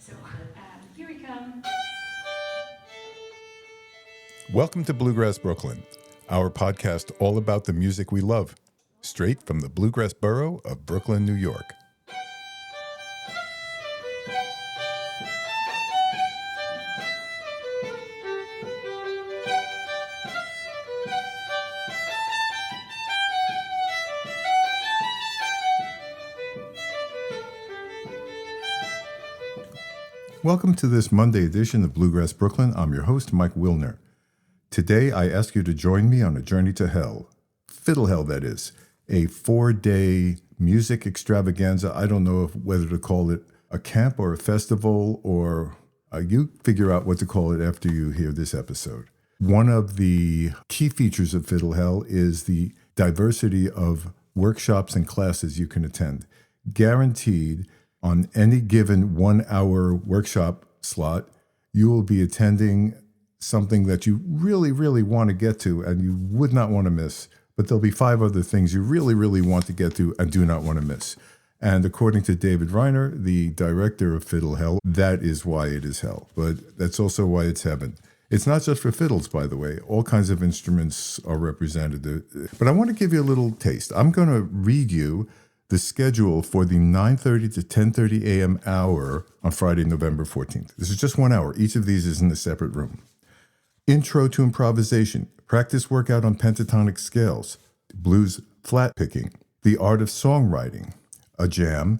So here we come. Welcome to Bluegrass Brooklyn, our podcast all about the music we love, straight from the Bluegrass borough of Brooklyn, New York. Welcome to this Monday edition of Bluegrass Brooklyn. I'm your host, Mike Wilner. Today, I ask you to join me on a journey to hell. Fiddle Hell, that is. A 4-day music extravaganza. I don't know whether to call it a camp or a festival, or you figure out what to call it after you hear this episode. One of the key features of Fiddle Hell is the diversity of workshops and classes you can attend. Guaranteed, on any given 1-hour workshop slot, you will be attending something that you really, really want to get to and you would not want to miss. But there'll be 5 other things you really, really want to get to and do not want to miss. And according to David Reiner, the director of Fiddle Hell, that is why it is hell. But that's also why it's heaven. It's not just for fiddles, by the way. All kinds of instruments are represented. But I want to give you a little taste. I'm going to read you the schedule for the 9:30 to 10:30 a.m. hour on Friday, November 14th. This is just 1 hour. Each of these is in a separate room. Intro to improvisation, practice workout on pentatonic scales, blues flat picking, the art of songwriting, a jam,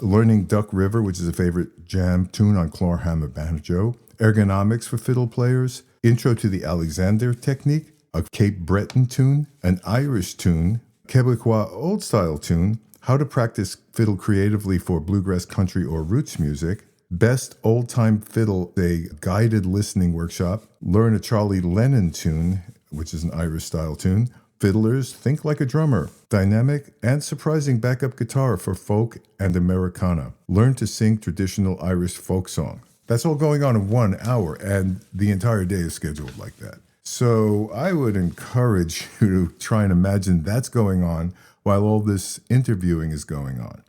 learning Duck River, which is a favorite jam tune on clawhammer banjo, ergonomics for fiddle players, intro to the Alexander technique, a Cape Breton tune, an Irish tune, Quebecois old-style tune, how to practice fiddle creatively for bluegrass, country, or roots music, best old-time fiddle, a guided listening workshop, learn a Charlie Lennon tune, which is an Irish-style tune, fiddlers, think like a drummer, dynamic and surprising backup guitar for folk and Americana, learn to sing traditional Irish folk song. That's all going on in 1 hour, and the entire day is scheduled like that. So I would encourage you to try and imagine that's going on while all this interviewing is going on.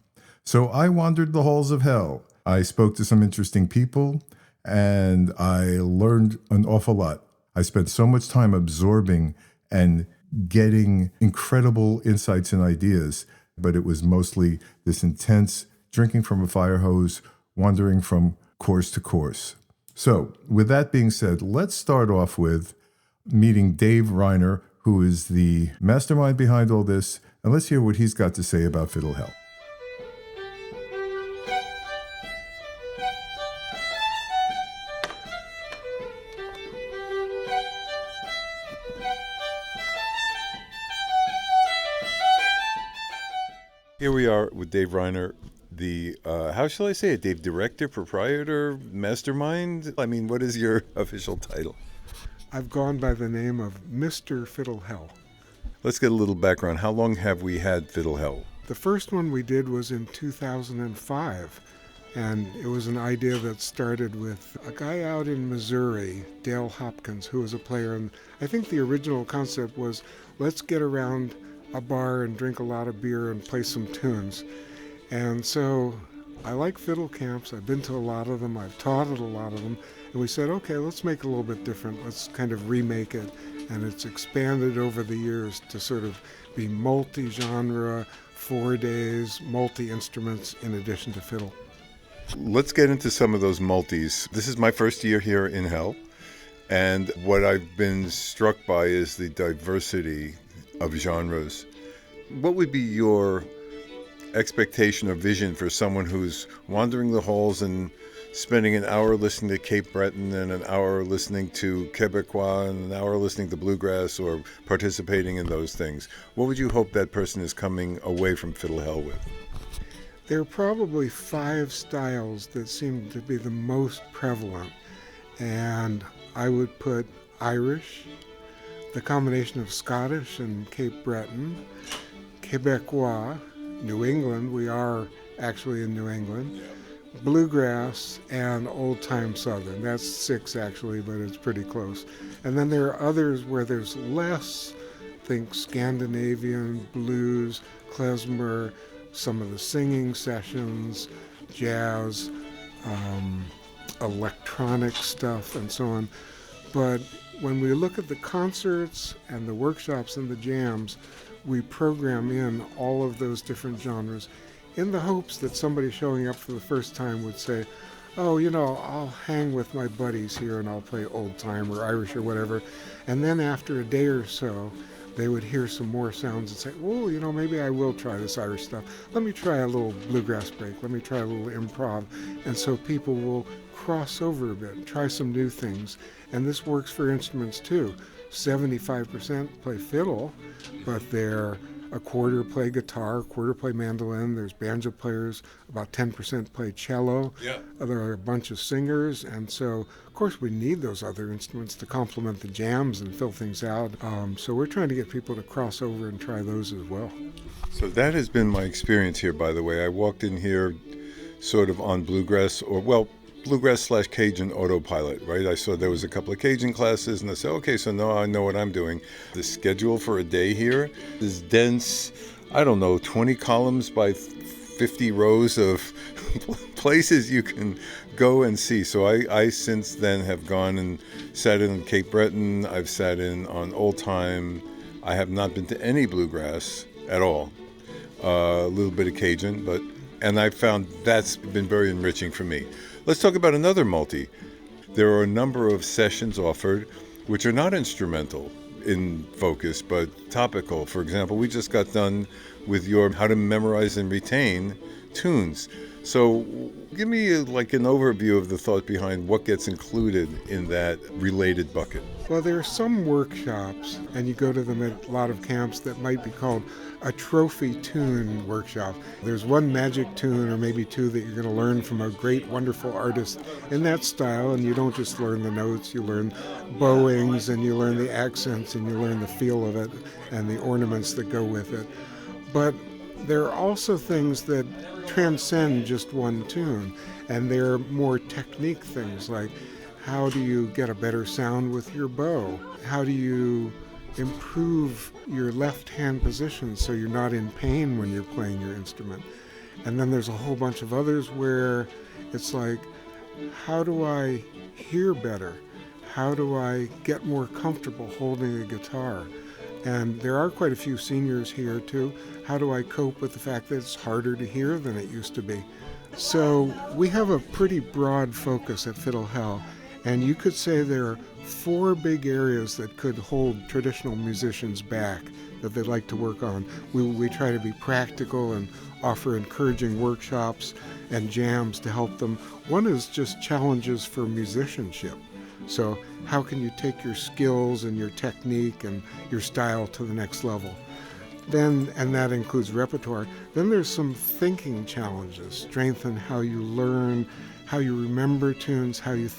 So I wandered the halls of hell. I spoke to some interesting people, and I learned an awful lot. I spent so much time absorbing and getting incredible insights and ideas, but it was mostly this intense drinking from a fire hose, wandering from course to course. So with that being said, let's start off with meeting Dave Reiner, who is the mastermind behind all this, and let's hear what he's got to say about Fiddle Hell. Here we are with Dave Reiner, the, how shall I say it, Dave, director, proprietor, mastermind? I mean, what is your official title? I've gone by the name of Mr. Fiddle Hell. Let's get a little background. How long have we had Fiddle Hell? The first one we did was in 2005, and it was an idea that started with a guy out in Missouri, Dale Hopkins, who was a player, and I think the original concept was, let's get around a bar and drink a lot of beer and play some tunes. And so I like fiddle camps. I've been to a lot of them. I've taught at a lot of them. And we said, okay, let's make it a little bit different. Let's kind of remake it. And it's expanded over the years to sort of be multi-genre, 4 days, multi-instruments in addition to fiddle. Let's get into some of those multis. This is my first year here in Hell. And what I've been struck by is the diversity of genres. What would be your expectation or vision for someone who's wandering the halls and spending an hour listening to Cape Breton and an hour listening to Quebecois and an hour listening to Bluegrass or participating in those things? What would you hope that person is coming away from Fiddle Hell with? There are probably 5 styles that seem to be the most prevalent, and I would put Irish, the combination of Scottish and Cape Breton, Quebecois, New England, we are actually in New England, Bluegrass, and old-time Southern. That's 6 actually, but it's pretty close. And then there are others where there's less, think Scandinavian, blues, klezmer, some of the singing sessions, jazz, electronic stuff, and so on. But when we look at the concerts and the workshops and the jams, we program in all of those different genres in the hopes that somebody showing up for the first time would say, oh, I'll hang with my buddies here and I'll play old time or Irish or whatever. And then after a day or so, they would hear some more sounds and say, oh, maybe I will try this Irish stuff. Let me try a little bluegrass break. Let me try a little improv. And so people will cross over a bit, try some new things. And this works for instruments too. 75% play fiddle, but they're a quarter play guitar, a quarter play mandolin. There's banjo players, about 10% play cello. Yeah. There are a bunch of singers, and so of course we need those other instruments to complement the jams and fill things out. So we're trying to get people to cross over and try those as well. So that has been my experience here, by the way. I walked in here sort of on bluegrass, Bluegrass/Cajun autopilot, right? I saw there was a couple of Cajun classes, and I said, okay, so now I know what I'm doing. The schedule for a day here is dense, 20 columns by 50 rows of places you can go and see. So I since then have gone and sat in on Cape Breton. I've sat in on Old Time. I have not been to any bluegrass at all. A little bit of Cajun, and I found that's been very enriching for me. Let's talk about another multi. There are a number of sessions offered which are not instrumental in focus, but topical. For example, we just got done with your how to memorize and retain tunes. So give me an overview of the thought behind what gets included in that related bucket. Well, there are some workshops, and you go to them at a lot of camps, that might be called a trophy tune workshop. There's one magic tune or maybe two that you're going to learn from a great, wonderful artist in that style, and you don't just learn the notes, you learn bowings, and you learn the accents, and you learn the feel of it, and the ornaments that go with it. But there are also things that transcend just one tune, and they're more technique things, like how do you get a better sound with your bow? How do you improve your left hand position so you're not in pain when you're playing your instrument? And then there's a whole bunch of others where it's like, how do I hear better? How do I get more comfortable holding a guitar? And there are quite a few seniors here too. How do I cope with the fact that it's harder to hear than it used to be? So we have a pretty broad focus at Fiddle Hell, and you could say there are 4 big areas that could hold traditional musicians back that they'd like to work on. We try to be practical and offer encouraging workshops and jams to help them. One is just challenges for musicianship. So how can you take your skills and your technique and your style to the next level? Then, and that includes repertoire. Then there's some thinking challenges, strengthen how you learn, how you remember tunes, how you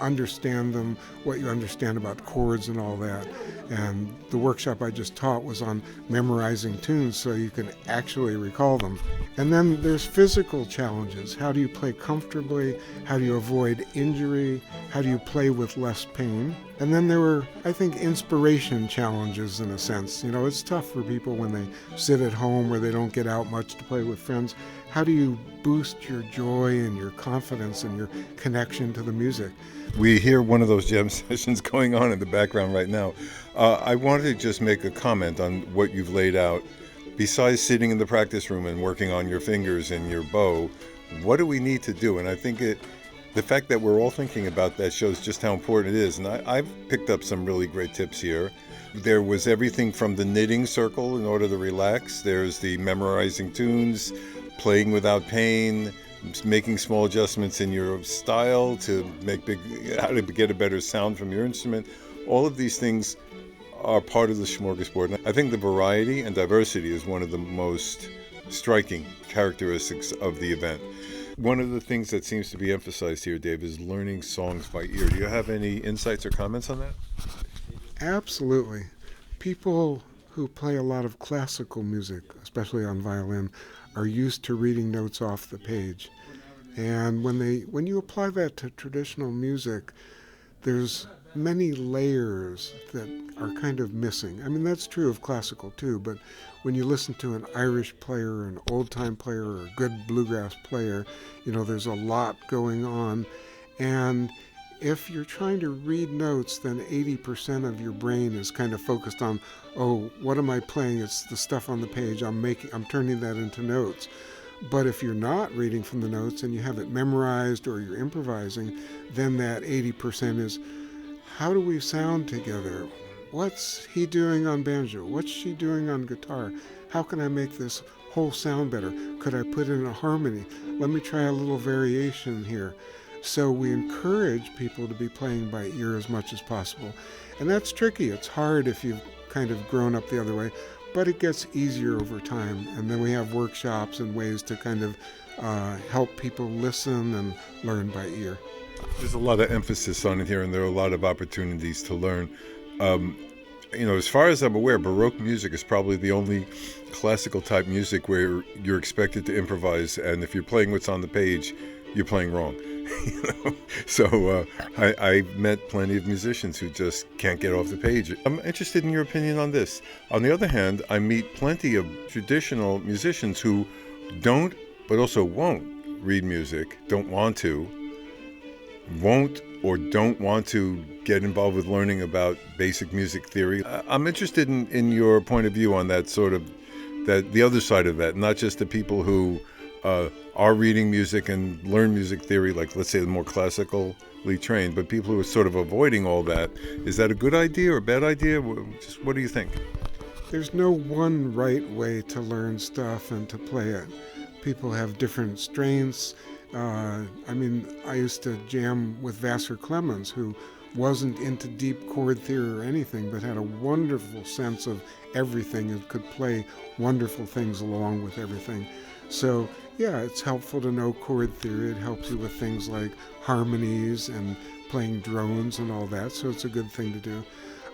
understand them, what you understand about chords and all that. And the workshop I just taught was on memorizing tunes so you can actually recall them. And then there's physical challenges. How do you play comfortably? How do you avoid injury? How do you play with less pain? And then there were, I think, inspiration challenges in a sense. It's tough for people when they sit at home where they don't get out much to play with friends. How do you boost your joy and your confidence and your connection to the music? We hear one of those jam sessions going on in the background right now. I wanted to just make a comment on what you've laid out. Besides sitting in the practice room and working on your fingers and your bow, what do we need to do? And I think the fact that we're all thinking about that shows just how important it is. And I've picked up some really great tips here. There was everything from the knitting circle in order to relax. There's the memorizing tunes, playing without pain, making small adjustments in your style to how to get a better sound from your instrument. All of these things are part of the smorgasbord. I think the variety and diversity is one of the most striking characteristics of the event. One of the things that seems to be emphasized here, Dave, is learning songs by ear. Do you have any insights or comments on that? Absolutely. People who play a lot of classical music, especially on violin, are used to reading notes off the page. And when you apply that to traditional music, there's many layers that are kind of missing. I mean, that's true of classical too, but when you listen to an Irish player, an old-time player, or a good bluegrass player, there's a lot going on. And if you're trying to read notes, then 80% of your brain is kind of focused on, oh, what am I playing? It's the stuff on the page. I'm turning that into notes. But if you're not reading from the notes and you have it memorized or you're improvising, then that 80% is, how do we sound together? What's he doing on banjo? What's she doing on guitar? How can I make this whole sound better? Could I put in a harmony? Let me try a little variation here. So we encourage people to be playing by ear as much as possible. And that's tricky. It's hard if you've kind of grown up the other way, but it gets easier over time. And then we have workshops and ways to kind of help people listen and learn by ear. There's a lot of emphasis on it here, and there are a lot of opportunities to learn. As far as I'm aware, Baroque music is probably the only classical type music where you're expected to improvise, and if you're playing what's on the page, you're playing wrong. So I've met plenty of musicians who just can't get off the page. I'm interested in your opinion on this. On the other hand, I meet plenty of traditional musicians who don't, but also won't read music, don't want to, won't or don't want to get involved with learning about basic music theory. I'm interested in your point of view on that the other side of that, not just the people who are reading music and learn music theory, like let's say the more classically trained, but people who are sort of avoiding all that. Is that a good idea or a bad idea? Just what do you think? There's no one right way to learn stuff and to play it. People have different strengths. I used to jam with Vassar Clemens, who wasn't into deep chord theory or anything, but had a wonderful sense of everything and could play wonderful things along with everything. So, yeah, it's helpful to know chord theory. It helps you with things like harmonies and playing drones and all that, so it's a good thing to do.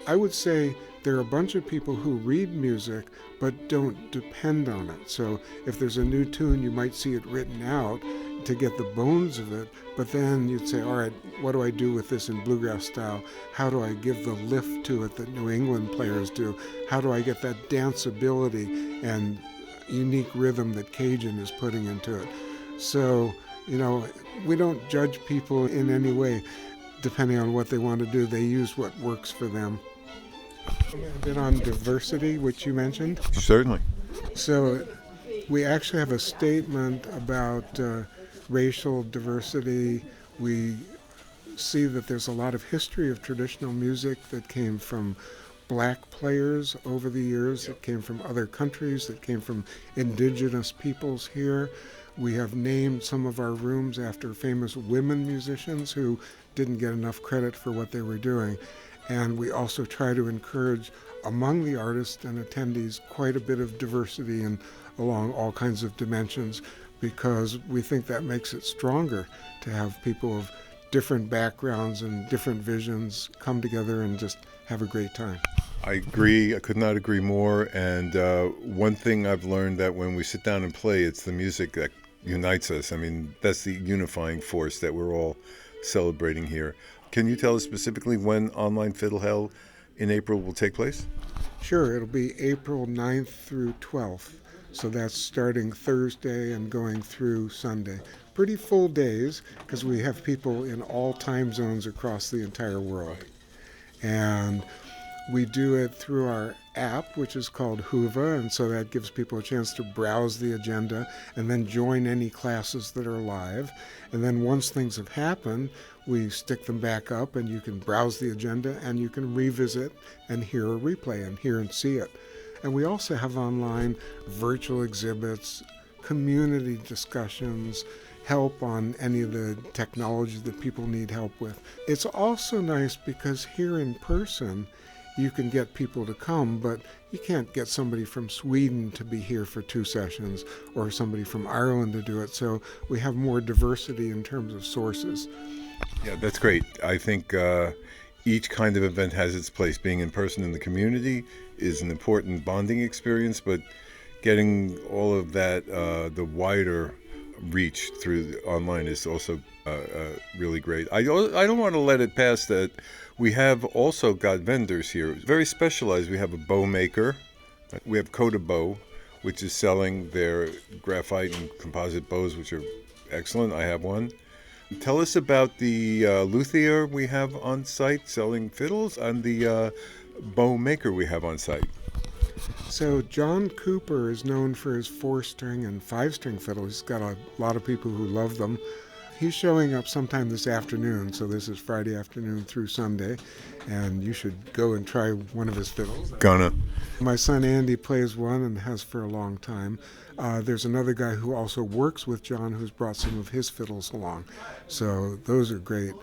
I would say there are a bunch of people who read music but don't depend on it. So if there's a new tune, you might see it written out to get the bones of it, but then you'd say, all right, what do I do with this in bluegrass style? How do I give the lift to it that New England players do? How do I get that danceability and unique rhythm that Cajun is putting into it? So, we don't judge people in any way depending on what they want to do. They use what works for them. A bit on diversity, which you mentioned. Certainly. So we actually have a statement about racial diversity. We see that there's a lot of history of traditional music that came from black players over the years, that came from other countries, that came from indigenous peoples here. We have named some of our rooms after famous women musicians who didn't get enough credit for what they were doing. And we also try to encourage among the artists and attendees quite a bit of diversity and along all kinds of dimensions, because we think that makes it stronger to have people of different backgrounds and different visions come together and just have a great time. I agree. I could not agree more. And one thing I've learned, that when we sit down and play, it's the music that unites us. I mean, that's the unifying force that we're all celebrating here. Can you tell us specifically when Online Fiddle Hell in April will take place? Sure. It'll be April 9th through 12th. So that's starting Thursday and going through Sunday. Pretty full days, because we have people in all time zones across the entire world. And we do it through our app, which is called Huva, and so that gives people a chance to browse the agenda and then join any classes that are live. And then once things have happened, we stick them back up, and you can browse the agenda and you can revisit and hear a replay and hear and see it. And we also have online virtual exhibits, community discussions, help on any of the technology that people need help with. It's also nice because here in person, you can get people to come, but you can't get somebody from Sweden to be here for 2 sessions or somebody from Ireland to do it. So we have more diversity in terms of sources. Yeah, that's great. I think each kind of event has its place. Being in person in the community is an important bonding experience, but getting all of that, the wider reach through online is also really great. I don't want to let it pass that we have also got vendors here, very specialized. We have a bow maker. We have Coda Bow, which is selling their graphite and composite bows, which are excellent. I have one. Tell us about the luthier we have on site selling fiddles and the bow maker we have on site. So John Cooper is known for his 4-string and 5-string fiddles. He's got a lot of people who love them. He's showing up sometime this afternoon, so this is Friday afternoon through Sunday, and you should go and try one of his fiddles. Gonna. My son Andy plays one and has for a long time. There's another guy who also works with John who's brought some of his fiddles along, so those are great.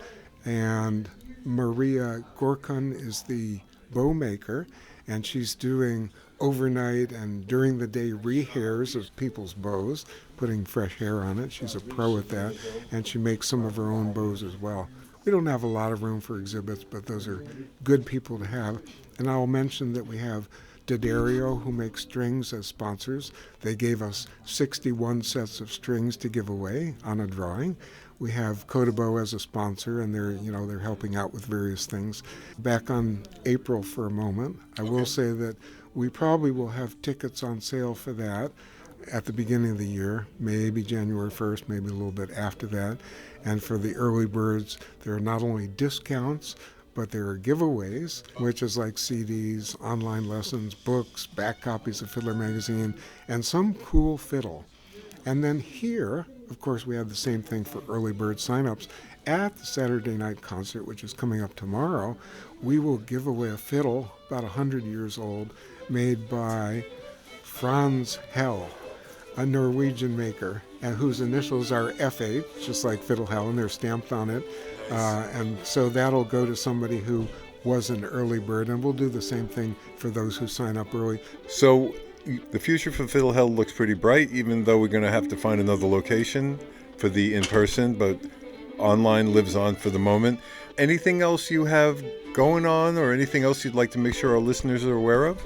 And Maria Gorkun is the bow maker, and she's doing overnight and during the day rehairs of people's bows, putting fresh hair on it. She's a pro at that, and she makes some of her own bows as well. We don't have a lot of room for exhibits, but those are good people to have. And I'll mention that we have D'Addario, who makes strings, as sponsors. They gave us 61 sets of strings to give away on a drawing. We have Coda Bow as a sponsor, and they're helping out with various things. Back on April for a moment, I will say that we probably will have tickets on sale for that at the beginning of the year, maybe January 1st, maybe a little bit after that. And for the early birds, there are not only discounts, but there are giveaways, which is like CDs, online lessons, books, back copies of Fiddler Magazine, and some cool fiddle. And then here, of course, we have the same thing for early bird signups. At the Saturday night concert, which is coming up tomorrow, we will give away a fiddle, about 100 years old, made by Franz Hell, a Norwegian maker, and whose initials are F8, just like Fiddle Hell, and they're stamped on it. And so that'll go to somebody who was an early bird, and we'll do the same thing for those who sign up early. So the future for Fiddle Hell looks pretty bright, even though we're going to have to find another location for the in-person, but online lives on for the moment. Anything else you have going on, or anything else you'd like to make sure our listeners are aware of?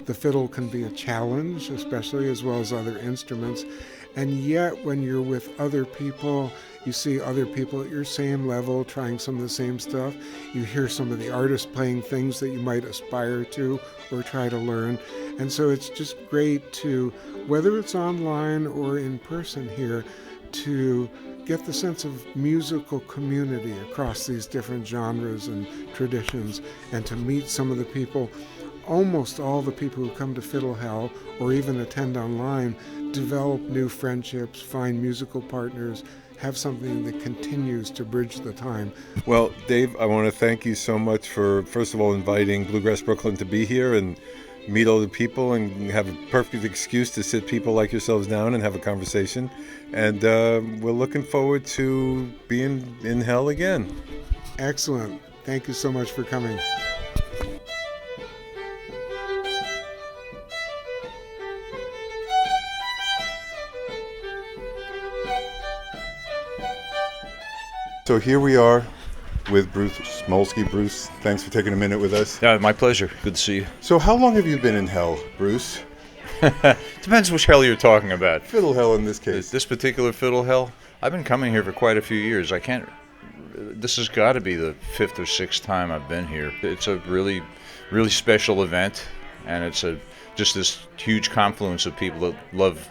The fiddle can be a challenge, especially as well as other instruments. And yet, when you're with other people, you see other people at your same level trying some of the same stuff. You hear some of the artists playing things that you might aspire to or try to learn. And so it's just great to, whether it's online or in person here, to get the sense of musical community across these different genres and traditions, and to meet some of the people. Almost all the people who come to Fiddle Hell or even attend online develop new friendships, find musical partners, have something that continues to bridge the time. Well, Dave, I want to thank you so much for, first of all, inviting Bluegrass Brooklyn to be here and meet other people and have a perfect excuse to sit people like yourselves down and have a conversation. And we're looking forward to being in Hell again. Excellent. Thank you so much for coming. So here we are with Bruce Smolsky. Bruce, thanks for taking a minute with us. Yeah, my pleasure. Good to see you. So how long have you been in Hell, Bruce? Depends which hell you're talking about. Fiddle Hell in this case. This particular Fiddle Hell, I've been coming here for quite a few years. This has got to be the 5th or 6th time I've been here. It's a really, really special event, and it's just this huge confluence of people that love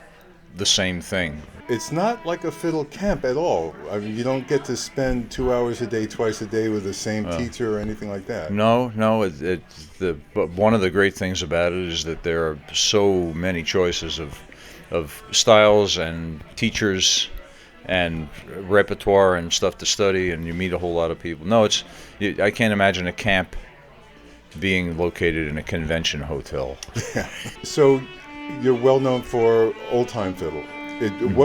the same thing. It's not like a fiddle camp at all. I mean, you don't get to spend 2 hours a day, twice a day with the same teacher or anything like that. No. But one of the great things about it is that there are so many choices of styles and teachers and repertoire and stuff to study, and you meet a whole lot of people. No, I can't imagine a camp being located in a convention hotel. So you're well known for old-time fiddle.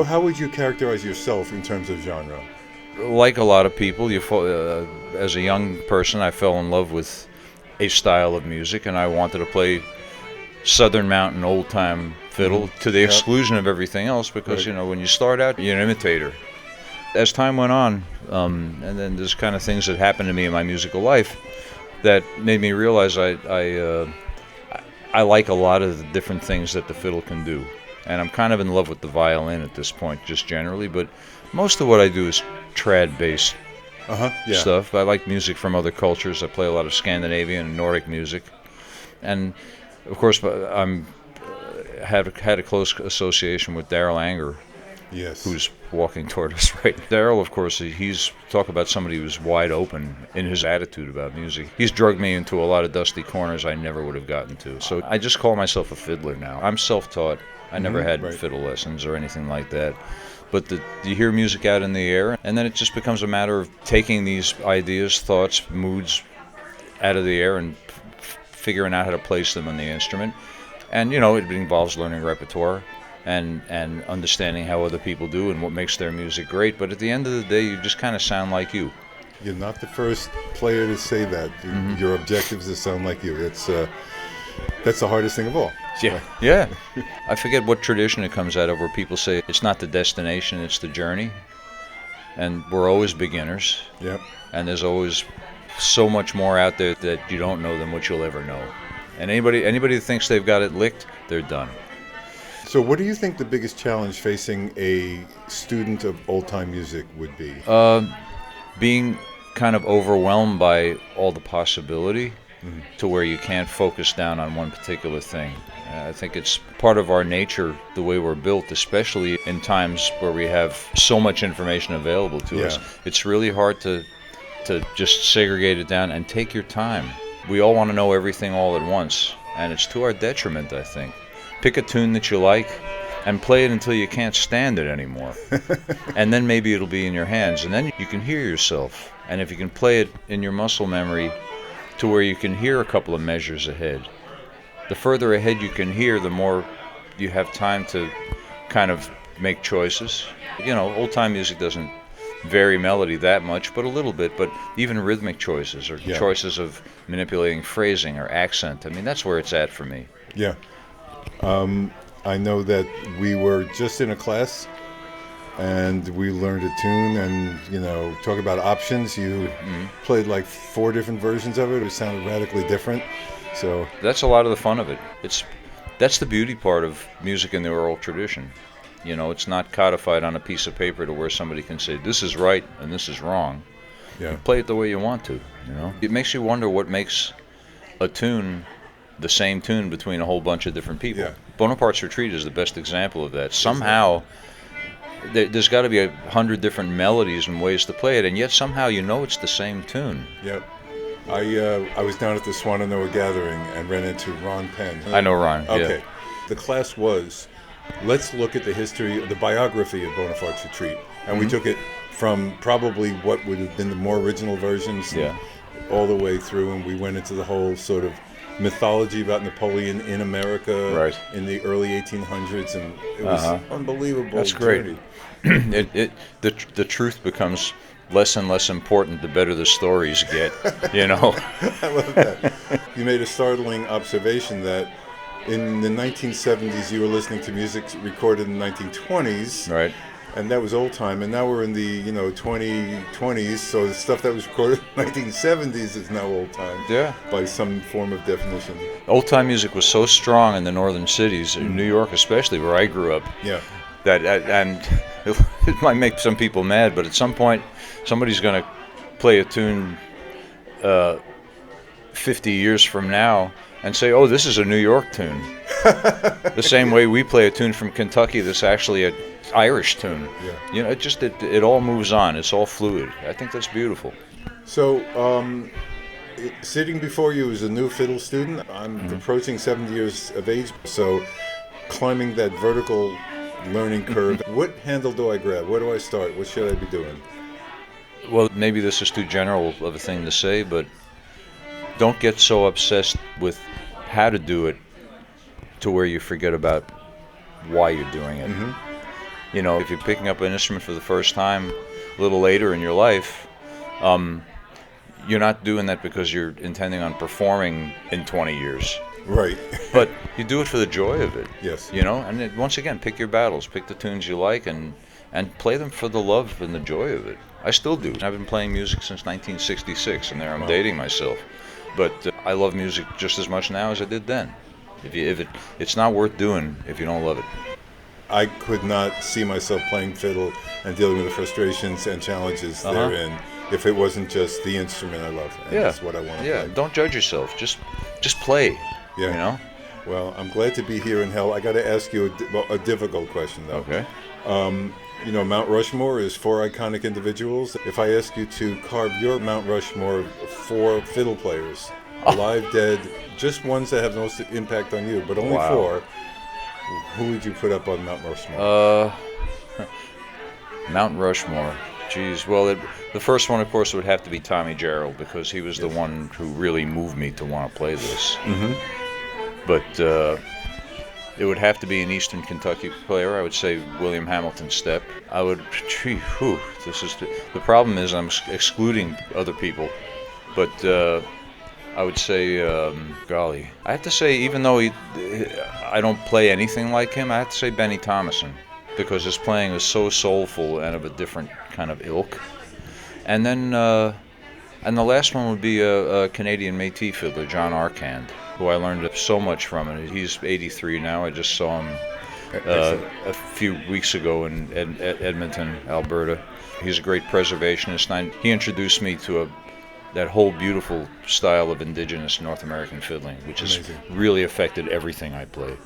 How would you characterize yourself in terms of genre? Like a lot of people, as a young person, I fell in love with a style of music, and I wanted to play Southern Mountain old-time fiddle to the exclusion of everything else, because when you start out, you're an imitator. As time went on, and then there's kind of things that happened to me in my musical life that made me realize I like a lot of the different things that the fiddle can do. and I'm kind of in love with the violin at this point, just generally. But most of what I do is trad-based Yeah. stuff. I like music from other cultures. I play a lot of Scandinavian and Nordic music, and of course, I'm had a close association with Daryl Anger, Yes. who's walking toward us right now. Daryl, of course, he's talk about somebody who's wide open in his attitude about music. He's drugged me into a lot of dusty corners I never would have gotten to. So I just call myself a fiddler now. I'm self-taught. I never had right. fiddle lessons or anything like that. But you hear music out in the air, and then it just becomes a matter of taking these ideas, thoughts, moods out of the air and figuring out how to place them on the instrument. And, you know, it involves learning repertoire and understanding how other people do and what makes their music great. But at the end of the day, you just kind of sound like you. You're not the first player to say that. Your objective is to sound like you. That's the hardest thing of all. Yeah. Yeah. I forget what tradition it comes out of where people say it's not the destination, it's the journey. And we're always beginners. Yep. And there's always so much more out there that you don't know than what you'll ever know. And anybody that thinks they've got it licked, they're done. So what do you think the biggest challenge facing a student of old-time music would be? Being kind of overwhelmed by all the possibility to where you can't focus down on one particular thing. I think it's part of our nature, the way we're built, especially in times where we have so much information available to us. It's really hard to just segregate it down and take your time. We all want to know everything all at once, and it's to our detriment, I think. Pick a tune that you like and play it until you can't stand it anymore. And then maybe it'll be in your hands, and then you can hear yourself. And if you can play it in your muscle memory to where you can hear a couple of measures ahead, the further ahead you can hear, the more you have time to kind of make choices. You know, old-time music doesn't vary melody that much, but a little bit. But even rhythmic choices or choices of manipulating phrasing or accent, I mean, that's where it's at for me. Yeah. I know that we were just in a class and we learned a tune and, you know, talk about options. You played like 4 different versions of it. It sounded radically different. So that's a lot of the fun of it. That's the beauty part of music in the oral tradition. You know, it's not codified on a piece of paper to where somebody can say, this is right and this is wrong. yeah. You play it the way you want to, you know. It makes you wonder what makes a tune the same tune between a whole bunch of different people. Yeah. Bonaparte's Retreat is the best example of that. Somehow, there's got to be 100 different melodies and ways to play it, and yet somehow you know it's the same tune. Yep. I was down at the Swananoa gathering and ran into Ron Penn. I know Ron, Okay. yeah. The class was, let's look at the history, the biography of Bonaparte's Retreat. And we took it from probably what would have been the more original versions all the way through, and we went into the whole sort of mythology about Napoleon in America in the early 1800s, and it was unbelievable. That's great. journey. The truth becomes less and less important the better the stories get, you know. I love that. You made a startling observation that in the 1970s you were listening to music recorded in the 1920s. Right. And that was old time, and now we're in the 2020s, so the stuff that was recorded in the 1970s is now old time. Yeah. By some form of definition. Old time music was so strong in the northern cities, in New York especially, where I grew up. Yeah. That and it might make some people mad, but at some point somebody's going to play a tune 50 years from now and say, "Oh, this is a New York tune." The same way we play a tune from Kentucky that's actually an Irish tune. Yeah. You know, it all moves on. It's all fluid. I think that's beautiful. So, sitting before you as a new fiddle student, I'm approaching 70 years of age, so climbing that vertical learning curve, what handle do I grab? Where do I start? What should I be doing? Well, maybe this is too general of a thing to say, but don't get so obsessed with how to do it to where you forget about why you're doing it. You know, if you're picking up an instrument for the first time a little later in your life, you're not doing that because you're intending on performing in 20 years. Right. But you do it for the joy of it. Yes. You know, and once again, pick your battles, pick the tunes you like, and play them for the love and the joy of it. I still do. I've been playing music since 1966, and there I'm dating myself. But I love music just as much now as I did then. It's not worth doing if you don't love it. I could not see myself playing fiddle and dealing with the frustrations and challenges therein if it wasn't just the instrument I love. And that's what I want to play. Don't judge yourself. Just play. Yeah. You know. Well, I'm glad to be here in Hell. I got to ask you a difficult question, though. Okay. You know, Mount Rushmore is 4 iconic individuals. If I ask you to carve your Mount Rushmore of 4 fiddle players, alive, dead, just ones that have the most impact on you, but only 4, who would you put up on Mount Rushmore? Mount Rushmore. Geez. Well, the first one, of course, would have to be Tommy Jarrell, because he was the one who really moved me to want to play this. Mm-hmm. But it would have to be an Eastern Kentucky player. I would say William Hamilton Stepp. I would. This is the problem is I'm excluding other people, but I would say, golly, I have to say, even though I don't play anything like him, I have to say Benny Thomason, because his playing is so soulful and of a different kind of ilk. And then, and the last one would be a Canadian Métis fiddler, John Arcand, who I learned so much from. And he's 83 now. I just saw him a few weeks ago in Edmonton, Alberta. He's a great preservationist. And he introduced me to that whole beautiful style of indigenous North American fiddling, which has really affected everything I play.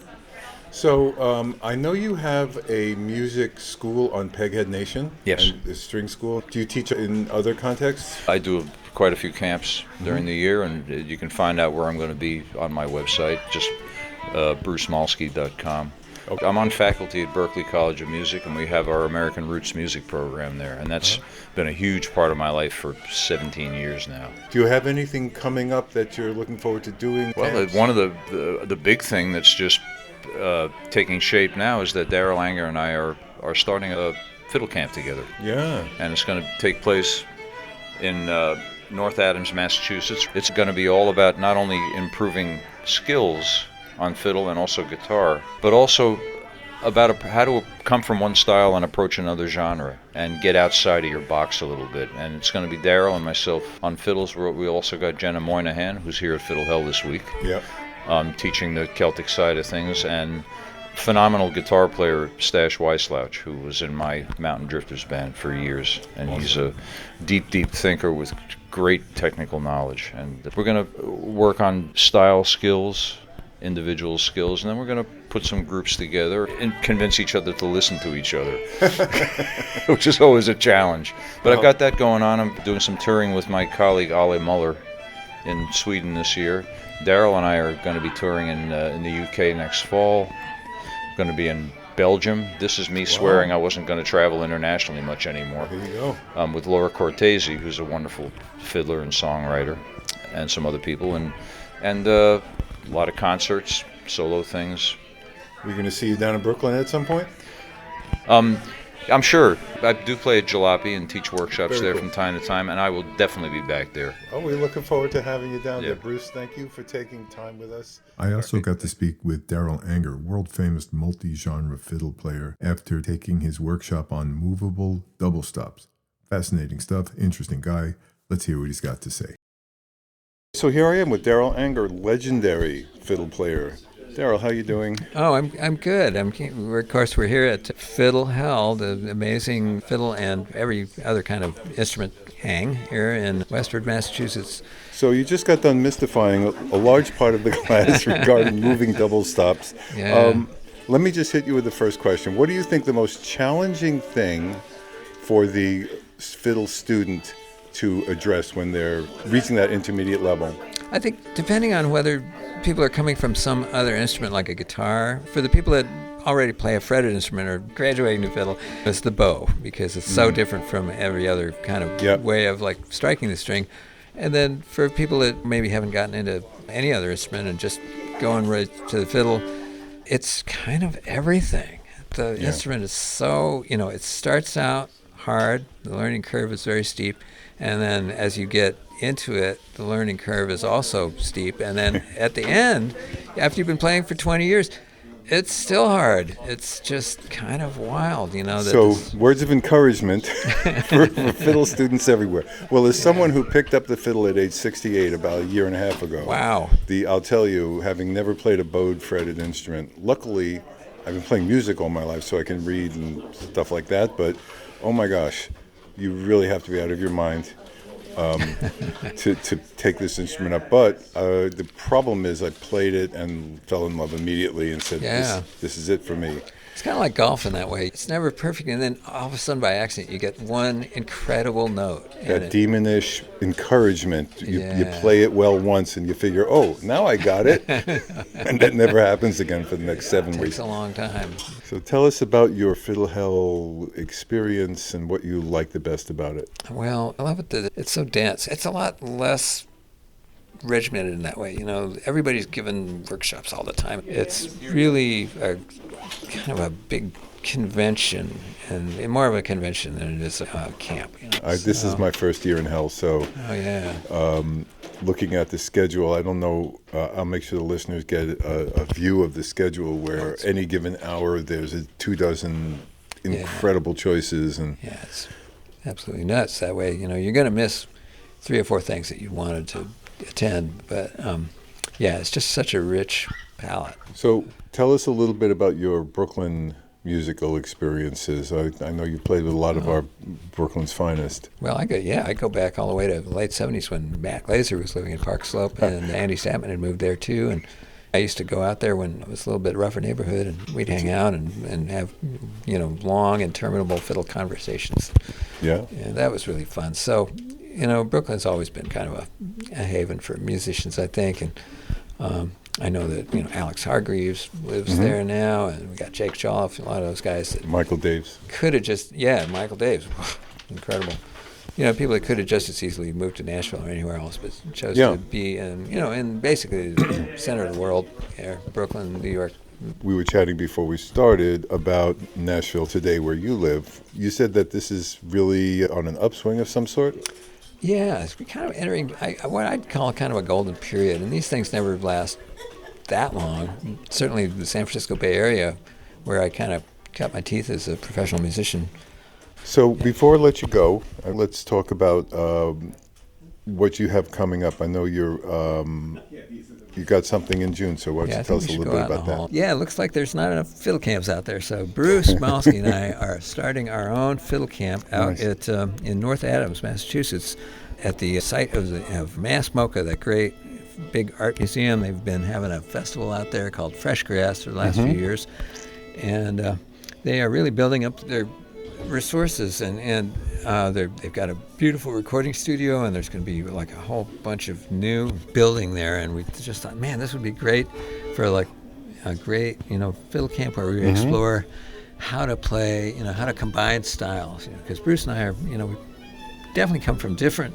So I know you have a music school on Peghead Nation. Yes. And a string school. Do you teach in other contexts? I do quite a few camps during the year, and you can find out where I'm going to be on my website, just brucemalski.com. Okay. I'm on faculty at Berklee College of Music, and we have our American Roots music program there, and that's been a huge part of my life for 17 years now. Do you have anything coming up that you're looking forward to doing? Well, one of the big thing that's just taking shape now is that Daryl Anger and I are starting a fiddle camp together. Yeah. And it's going to take place in North Adams, Massachusetts. It's going to be all about not only improving skills on fiddle and also guitar, but also about how to come from one style and approach another genre and get outside of your box a little bit. And it's going to be Daryl and myself on fiddles. We also got Jenna Moynihan, who's here at Fiddle Hell this week, teaching the Celtic side of things, and phenomenal guitar player Stash Weislouch, who was in my Mountain Drifters band for years, and he's a deep thinker with great technical knowledge. And we're going to work on style skills, individual skills, and then we're going to put some groups together and convince each other to listen to each other, which is always a challenge. But I've got that going on. I'm doing some touring with my colleague Ale Muller in Sweden this year. Daryl and I are going to be touring in the UK next fall. Going to be in Belgium. This is me swearing I wasn't going to travel internationally much anymore. There you go. With Laura Cortese, who's a wonderful fiddler and songwriter, and some other people, and a lot of concerts, solo things. We're going to see you down in Brooklyn at some point? I'm sure. I do play at Jalopy and teach workshops there from time to time, and I will definitely be back there. Oh, we're looking forward to having you down there, Bruce. Thank you for taking time with us. I also got to speak with Daryl Anger, world-famous multi-genre fiddle player, after taking his workshop on movable double stops. Fascinating stuff, interesting guy. Let's hear what he's got to say. So here I am with Daryl Anger, legendary fiddle player. Daryl, how you doing? Oh, I'm good. Of course, we're here at Fiddle Hell, the amazing fiddle and every other kind of instrument hang here in Westford, Massachusetts. So you just got done mystifying a large part of the class regarding moving double stops. Yeah. Let me just hit you with the first question. What do you think the most challenging thing for the fiddle student to address when they're reaching that intermediate level? I think depending on whether people are coming from some other instrument like a guitar, for the people that already play a fretted instrument or graduating to fiddle, it's the bow, because it's so different from every other kind of way of like striking the string. And then for people that maybe haven't gotten into any other instrument and just going right to the fiddle, it's kind of everything. The instrument is so, it starts out hard, the learning curve is very steep, and then as you get into it, the learning curve is also steep, and then at the end, after you've been playing for 20 years, it's still hard. It's just kind of wild, So, words of encouragement for fiddle students everywhere. Well, as someone who picked up the fiddle at age 68 about a year and a half ago, wow. I'll tell you, having never played a bowed fretted instrument, luckily I've been playing music all my life, so I can read and stuff like that. But oh my gosh, you really have to be out of your mind to take this instrument up. But the problem is I played it and fell in love immediately and said, this is it for me. It's kind of like golf in that way. It's never perfect, and then all of a sudden, by accident, you get one incredible note. That demonish encouragement. You play it well once, and you figure, oh, now I got it. And that never happens again for the next 7 weeks. It takes a long time. So tell us about your Fiddle Hell experience and what you like the best about it. Well, I love it that it's so dense. It's a lot less regimented in that way. You know, everybody's given workshops all the time. It's really a kind of a big convention, and more of a convention than it is a camp. You know? This is my first year in Hell, so looking at the schedule, I don't know, I'll make sure the listeners get a view of the schedule where any given hour there's 24 incredible choices. And it's absolutely nuts that way. You know, you're going to miss 3 or 4 things that you wanted to attend, but it's just such a rich palette. So tell us a little bit about your Brooklyn musical experiences. I know you played with a lot of our Brooklyn's finest. Well, I go back all the way to the late 70s when Mac Laser was living in Park Slope, and Andy Statman had moved there too, and I used to go out there when it was a little bit rougher neighborhood, and we'd hang out and have, long interminable fiddle conversations. Yeah. And that was really fun. So, Brooklyn's always been kind of a haven for musicians, I think, and I know that Alex Hargreaves lives there now, and we got Jake Jolliffe, a lot of those guys. That Michael Daves. Could have just Michael Daves, incredible. People that could have just as easily moved to Nashville or anywhere else, but chose to be in basically the center of the world, Brooklyn, New York. We were chatting before we started about Nashville today, where you live. You said that this is really on an upswing of some sort? Yeah, it's kind of entering what I'd call kind of a golden period, and these things never last that long. Certainly the San Francisco Bay Area, where I kind of cut my teeth as a professional musician. So before I let you go, let's talk about what you have coming up. I know you got something in June, so why don't you tell us a little bit about that? Yeah, it looks like there's not enough fiddle camps out there, so Bruce Malsky and I are starting our own fiddle camp out in North Adams, Massachusetts, at the site of Mass MoCA, that great big art museum. They've been having a festival out there called Fresh Grass for the last few years, and they are really building up their resources, and they've got a beautiful recording studio, and there's going to be like a whole bunch of new building there, and we just thought, man, this would be great for like a great fiddle camp where we explore how to play, how to combine styles, because Bruce and I are we definitely come from different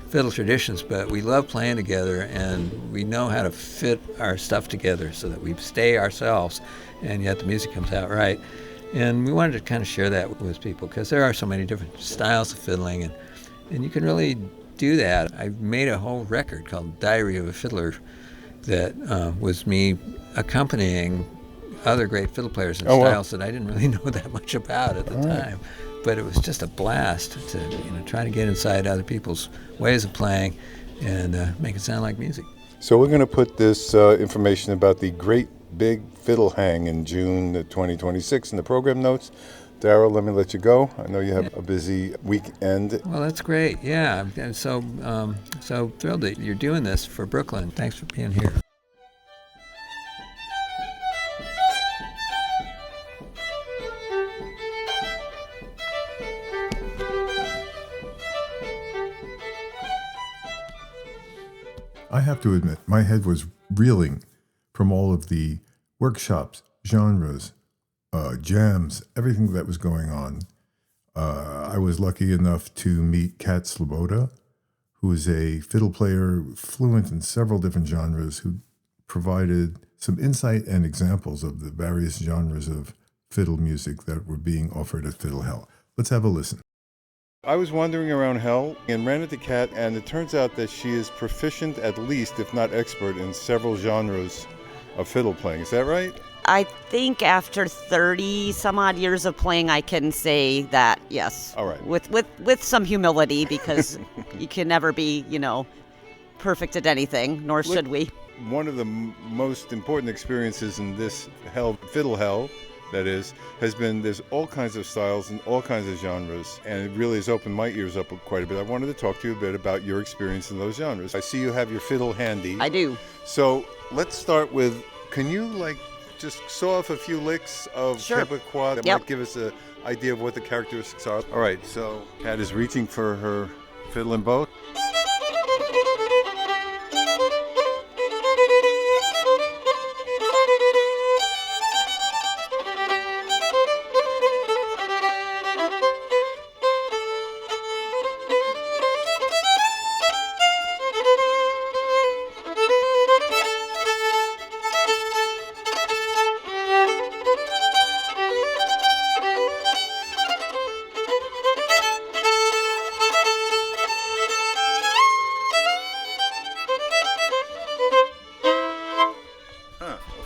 fiddle traditions, but we love playing together, and we know how to fit our stuff together so that we stay ourselves and yet the music comes out right. And we wanted to kind of share that with people, because there are so many different styles of fiddling, and you can really do that. I made a whole record called Diary of a Fiddler that was me accompanying other great fiddle players in styles that I didn't really know that much about at the time. But it was just a blast to try to get inside other people's ways of playing and make it sound like music. So we're going to put this information about the Great Big Fiddle Hang in June 2026 in the program notes. Darryl, let me let you go. I know you have a busy weekend. Well, that's great. Yeah, I'm so thrilled that you're doing this for Brooklyn. Thanks for being here. I have to admit, my head was reeling from all of the workshops, genres, jams, everything that was going on. I was lucky enough to meet Kat Sloboda, who is a fiddle player fluent in several different genres, who provided some insight and examples of the various genres of fiddle music that were being offered at Fiddle Hell. Let's have a listen. I was wandering around Hell and ran into Kat, and it turns out that she is proficient, at least, if not expert, in several genres of fiddle playing. Is that right? I think after 30 some odd years of playing, I can say that, yes. All right. With some humility, because you can never be, perfect at anything, nor should we. One of the most important experiences in this Fiddle Hell that is, has been, there's all kinds of styles and all kinds of genres, and it really has opened my ears up quite a bit. I wanted to talk to you a bit about your experience in those genres. I see you have your fiddle handy. I do. So let's start with, can you just saw off a few licks of Sure. Quebecois that Yep. might give us an idea of what the characteristics are? All right, so Kat is reaching for her fiddle and bow.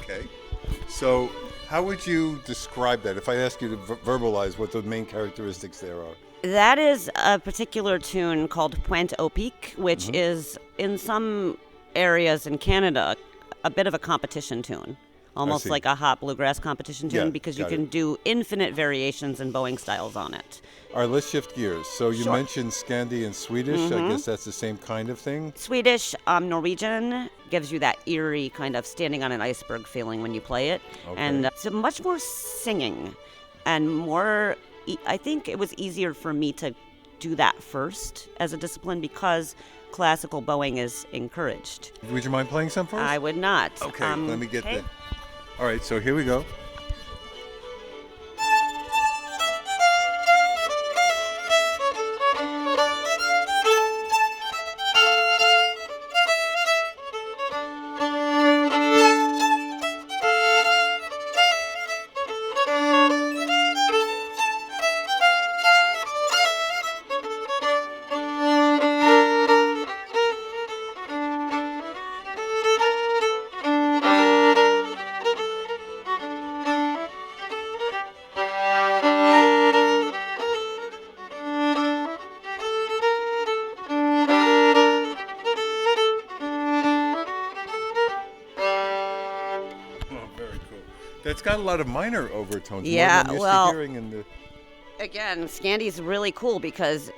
Okay. So, how would you describe that if I ask you to verbalize what the main characteristics there are? That is a particular tune called Pointe au Pic, which is in some areas in Canada a bit of a competition tune. Almost see. like a hot bluegrass competition tune Yeah, because you got can it. do infinite variations and bowing styles on it. All right, let's shift gears. So you Sure. mentioned Scandi and Swedish. I guess that's the same kind of thing. Swedish, Norwegian gives you that eerie kind of standing on an iceberg feeling when you play it. Okay. And it's much more singing and more, I think it was easier for me to do that first as a discipline because classical bowing is encouraged. Would you mind playing some for us? I would not. Okay, let me get okay. the... All right, so here we go. That's got a lot of minor overtones. Yeah, more than I'm used well- to hearing in the... Again, Scandy's really cool because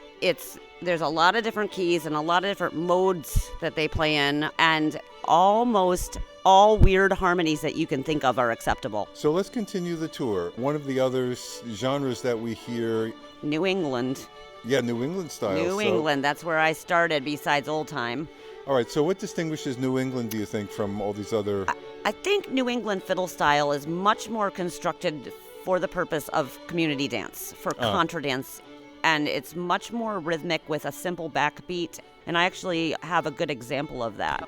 there's a lot of different keys and a lot of different modes that they play in, and almost all weird harmonies that you can think of are acceptable. So let's continue the tour. One of the other genres that we hear, New England. New England style. New So- England, that's where I started besides old time. All right, so what distinguishes New England, do you think, from all these other... I think New England fiddle style is much more constructed for the purpose of community dance, for contra dance, and it's much more rhythmic with a simple backbeat, and I actually have a good example of that.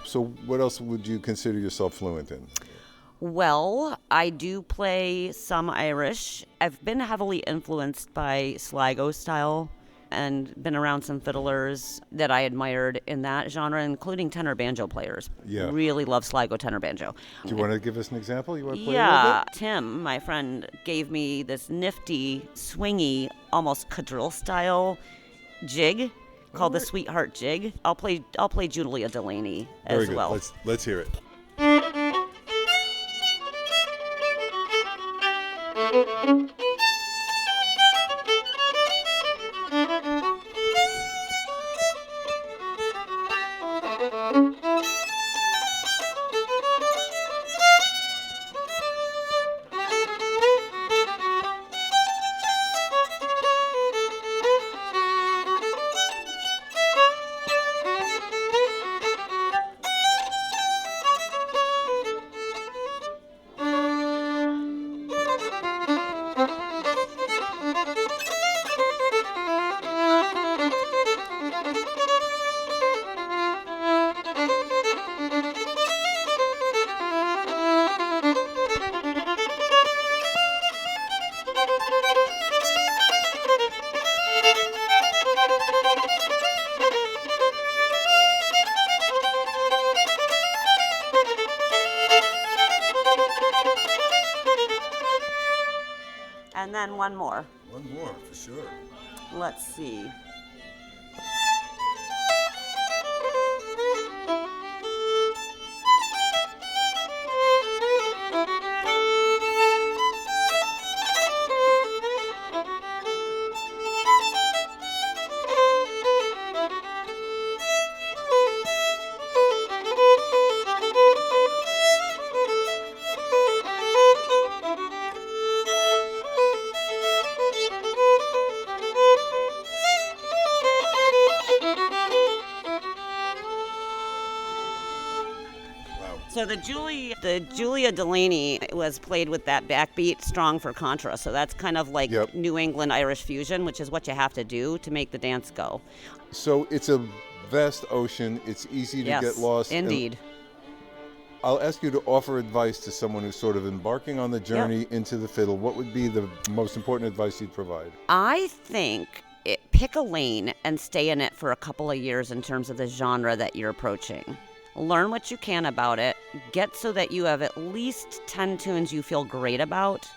So what else would you consider yourself fluent in? Well, I do play some Irish. I've been heavily influenced by Sligo style and been around some fiddlers that I admired in that genre, including tenor banjo players. Yeah. Really love Sligo tenor banjo. Do you want to give us an example? You want to play a Yeah, little bit? Tim, my friend, gave me this nifty, swingy, almost quadrille style jig called the Sweetheart Jig. I'll play Julia Delaney Very as good. well. Let's hear it. And then one more. One more, for sure. Let's see. So the Julia Delaney was played with that backbeat strong for contra. So that's kind of like New England Irish fusion, which is what you have to do to make the dance go. So it's a vast ocean. It's easy to get lost. Indeed. I'll ask you to offer advice to someone who's sort of embarking on the journey into the fiddle. What would be the most important advice you'd provide? I think pick a lane and stay in it for a couple of years in terms of the genre that you're approaching. Learn what you can about it, get so that you have at least 10 tunes you feel great about,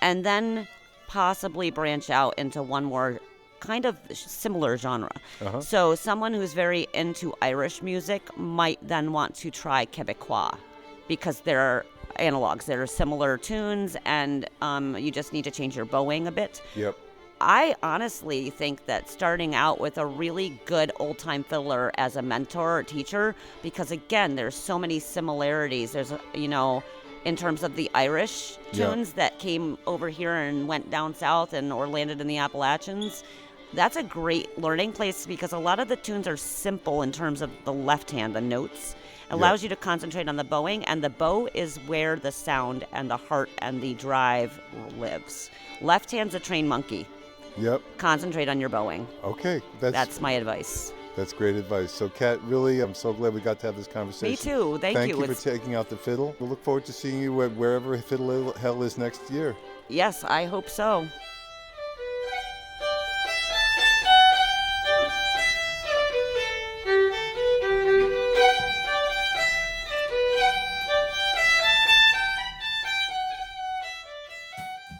and then possibly branch out into one more kind of similar genre. So someone who's very into Irish music might then want to try Quebecois because they're analogs. They're similar tunes, and you just need to change your bowing a bit. Yep. I honestly think that starting out with a really good old-time fiddler as a mentor or teacher, because again, there's so many similarities. There's, in terms of the Irish tunes that came over here and went down south or landed in the Appalachians. That's a great learning place because a lot of the tunes are simple in terms of the left hand, the notes. It allows you to concentrate on the bowing, and the bow is where the sound and the heart and the drive lives. Left hand's a trained monkey. Yep. Concentrate on your bowing. Okay. That's my advice. That's great advice. So, Kat, really, I'm so glad we got to have this conversation. Me too. Thank you. Thank you for taking out the fiddle. We'll look forward to seeing you at wherever Fiddle Hell is next year. Yes, I hope so.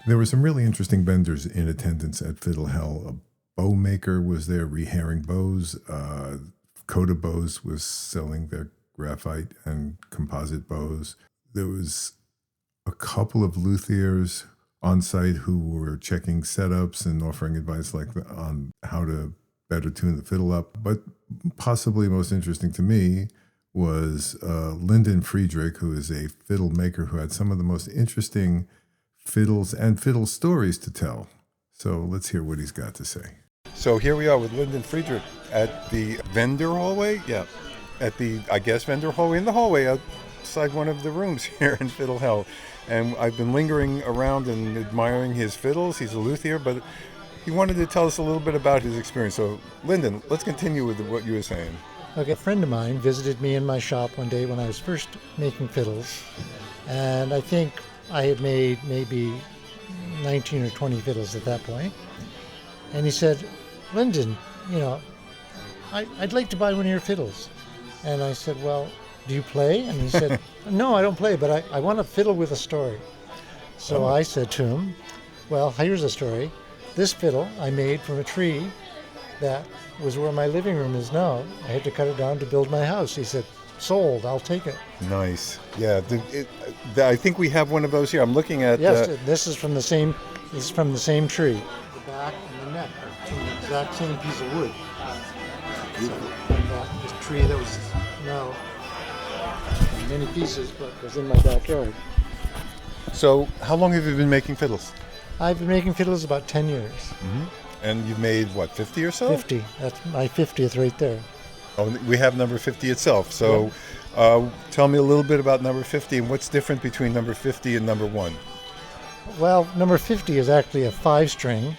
There were some really interesting vendors in attendance at Fiddle Hell. A bow maker was there, rehairing bows. Coda Bows was selling their graphite and composite bows. There was a couple of luthiers on site who were checking setups and offering advice on how to better tune the fiddle up. But possibly most interesting to me was Lyndon Friedrich, who is a fiddle maker who had some of the most interesting fiddles and fiddle stories to tell. So let's hear what he's got to say. So here we are with Lyndon Friedrich at the vendor hallway. Yeah, at the, vendor hallway, in the hallway outside one of the rooms here in Fiddle Hell. And I've been lingering around and admiring his fiddles. He's a luthier, but he wanted to tell us a little bit about his experience. So Lyndon, let's continue with what you were saying. Okay, a friend of mine visited me in my shop one day when I was first making fiddles. And I think I had made maybe 19 or 20 fiddles at that point. And he said, Lyndon, I'd like to buy one of your fiddles. And I said, well, do you play? And he said, no, I don't play, but I want a fiddle with a story. So I said to him, well, here's a story. This fiddle I made from a tree that was where my living room is now. I had to cut it down to build my house. He said, sold, I'll take it. Nice. Yeah, I think we have one of those here. I'm looking at. Yes, this is from the same. This is from the same tree. The back and the neck are from the exact same piece of wood. So, this tree that was now in many pieces, but was in my backyard. So, how long have you been making fiddles? I've been making fiddles about 10 years. Mm-hmm. And you've made what, 50 or so? 50. That's my 50th right there. Oh, we have number 50 itself. So tell me a little bit about number 50 and what's different between number 50 and number 1. Well, number 50 is actually a 5-string,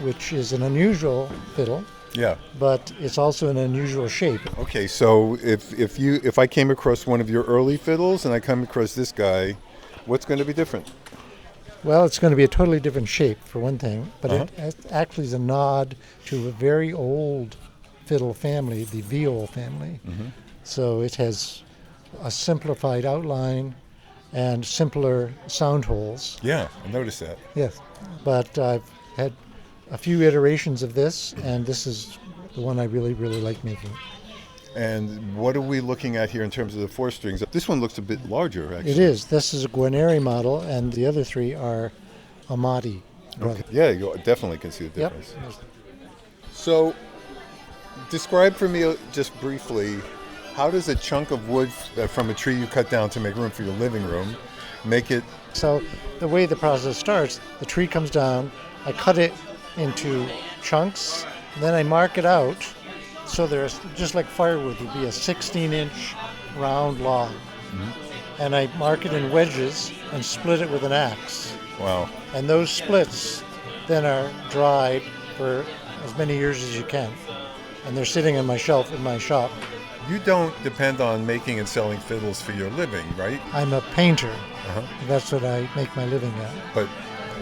which is an unusual fiddle. Yeah. But it's also an unusual shape. Okay, so if I came across one of your early fiddles and I come across this guy, what's going to be different? Well, it's going to be a totally different shape, for one thing, but it actually is a nod to a very old fiddle family, the viol family. Mm-hmm. So it has a simplified outline and simpler sound holes. Yeah, I noticed that. Yes, but I've had a few iterations of this, and this is the one I really, really like making. And what are we looking at here in terms of the 4 strings? This one looks a bit larger, actually. It is. This is a Guarneri model, and the other 3 are Amati. Okay. Yeah, you definitely can see the Yep. difference. So, describe for me just briefly, how does a chunk of wood from a tree you cut down to make room for your living room make it? So the way the process starts, the tree comes down, I cut it into chunks, and then I mark it out. So there's, just like firewood would be a 16-inch round log. Mm-hmm. And I mark it in wedges and split it with an axe. Wow. And those splits then are dried for as many years as you can. And they're sitting on my shelf in my shop. You don't depend on making and selling fiddles for your living, right? I'm a painter. Uh-huh. That's what I make my living at. But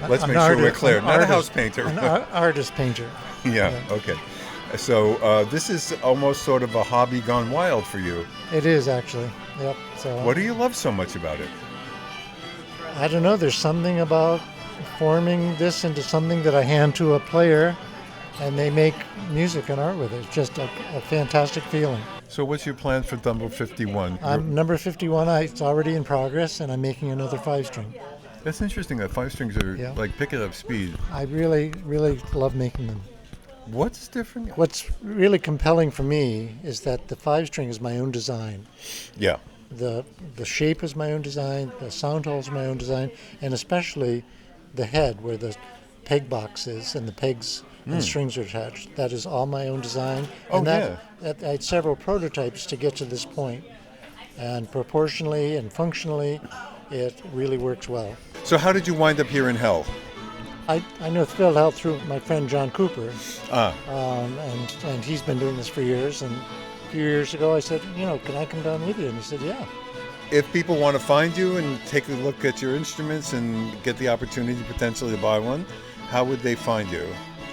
let's An make sure we're artist- clear. an Not a artist- house painter. An artist painter. Yeah, okay. So this is almost sort of a hobby gone wild for you. It is actually. Yep. So What do you love so much about it? I don't know. There's something about forming this into something that I hand to a player, and they make music and art with it. It's just a fantastic feeling. So what's your plan for number 51? I'm number 51. It's already in progress, and I'm making another 5-string. That's interesting that 5 strings are Yeah. like picking up speed. I really, really love making them. What's different? What's really compelling for me is that the 5-string is my own design. Yeah. The shape is my own design, the sound hole is my own design, and especially the head where the peg box is and the pegs and strings are attached. That is all my own design. Oh, And that I had several prototypes to get to this point. And proportionally and functionally, it really works well. So how did you wind up here in Hell? I know Fiddle Hell through my friend John Cooper, Ah, and he's been doing this for years. And a few years ago I said, can I come down with you? And he said, yeah. if people want to find you and take a look at your instruments and get the opportunity potentially to buy one, how would they find you?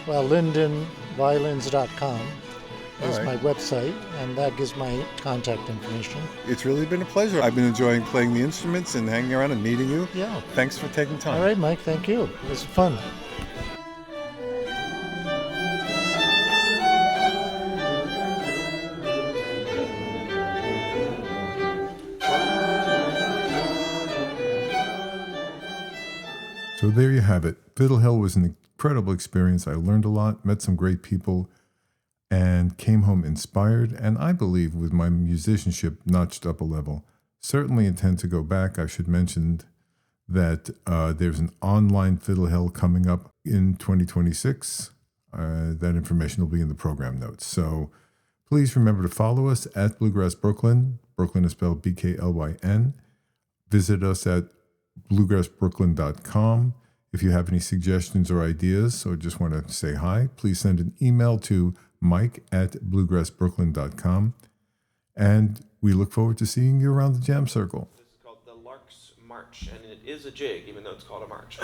Well, lindenviolins.com is All right. my website, and that gives my contact information. It's really been a pleasure. I've been enjoying playing the instruments and hanging around and meeting you. Yeah. Thanks for taking time. All right, Mike, thank you. It was fun. So there you have it. Fiddle Hell was an incredible experience. I learned a lot, met some great people, and came home inspired, and I believe with my musicianship notched up a level. Certainly intend to go back. I should mention that there's an online Fiddle Hell coming up in 2026. That information will be in the program notes. So please remember to follow us at Bluegrass Brooklyn. Brooklyn is spelled BKLYN. Visit us at bluegrassbrooklyn.com. If you have any suggestions or ideas or just want to say hi, please send an email to mike@bluegrassbrooklyn.com. And we look forward to seeing you around the jam circle. This is called the Lark's March, and it is a jig, even though it's called a march.